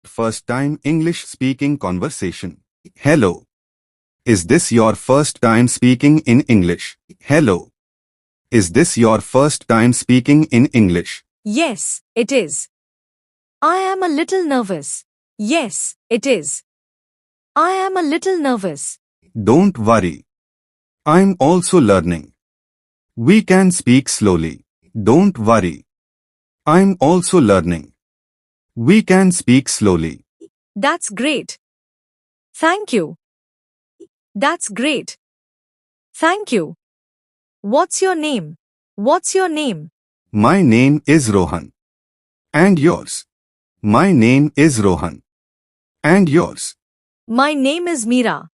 first time English speaking conversation? Hello. Is this your first time speaking in English? Hello. Is this your first time speaking in English? Yes, it is. I am a little nervous. Yes, it is. I am a little nervous. Don't worry. I'm also learning. We can speak slowly. Don't worry. I'm also learning. We can speak slowly. That's great. Thank you. That's great. Thank you. What's your name? What's your name? My name is Rohan. And yours? My name is Rohan. And yours? My name is Meera.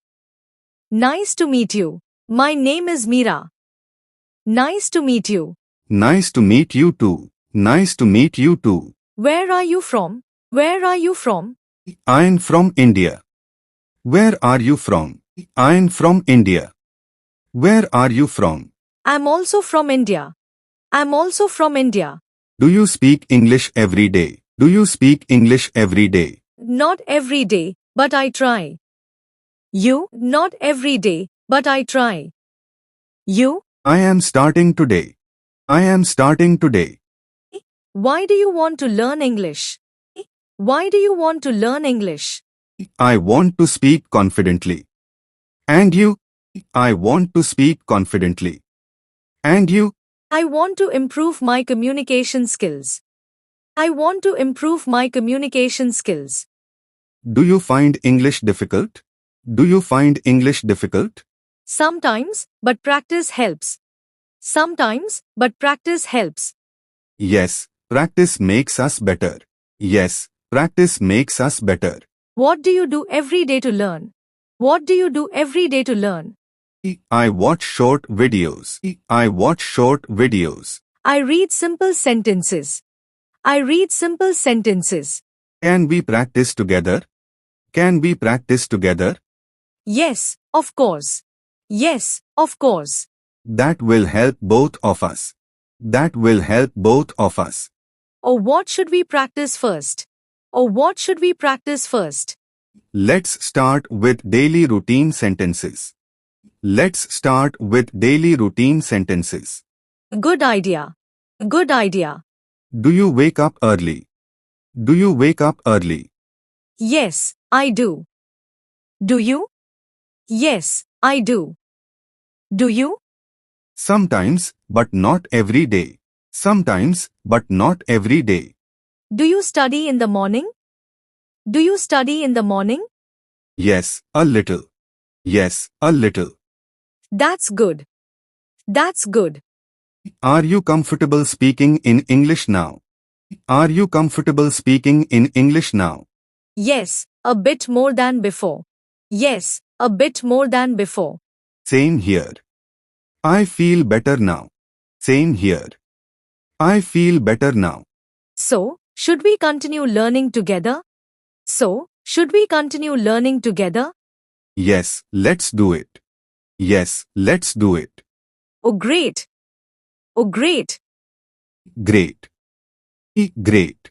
Nice to meet you. My name is Meera. Nice to meet you. Nice to meet you too. Nice to meet you too. Where are you from? Where are you from? I'm from India. Where are you from? I'm from India. Where are you from? I'm also from India. I'm also from India. Do you speak English every day? Do you speak English every day? Not every day, but I try. You? Not every day, but I try. You? I am starting today. I am starting today. Why do you want to learn English? Why do you want to learn English? I want to speak confidently. And you? I want to speak confidently. And you? I want to improve my communication skills. I want to improve my communication skills. Do you find English difficult? Do you find English difficult? Sometimes, but practice helps. Sometimes, but practice helps. Yes, practice makes us better. Yes, practice makes us better. What do you do every day to learn? What do you do every day to learn? I watch short videos. I watch short videos. I read simple sentences. I read simple sentences. Can we practice together? Can we practice together? Yes, of course. Yes, of course. That will help both of us. That will help both of us. Or what should we practice first? Or what should we practice first? Let's start with daily routine sentences. Let's start with daily routine sentences. Good idea. Good idea. Do you wake up early? Do you wake up early? Yes, I do. Do you? Yes, I do. Do you? Sometimes, but not every day. Sometimes, but not every day. Do you study in the morning? Do you study in the morning? Yes, a little. Yes, a little. That's good. That's good. Are you comfortable speaking in English now? Are you comfortable speaking in English now? Yes, a bit more than before. Yes, a bit more than before. Same here. I feel better now. Same here. I feel better now. So, should we continue learning together? So, should we continue learning together? Yes, let's do it. Yes, let's do it. Oh, great. Oh, great. Great. Great.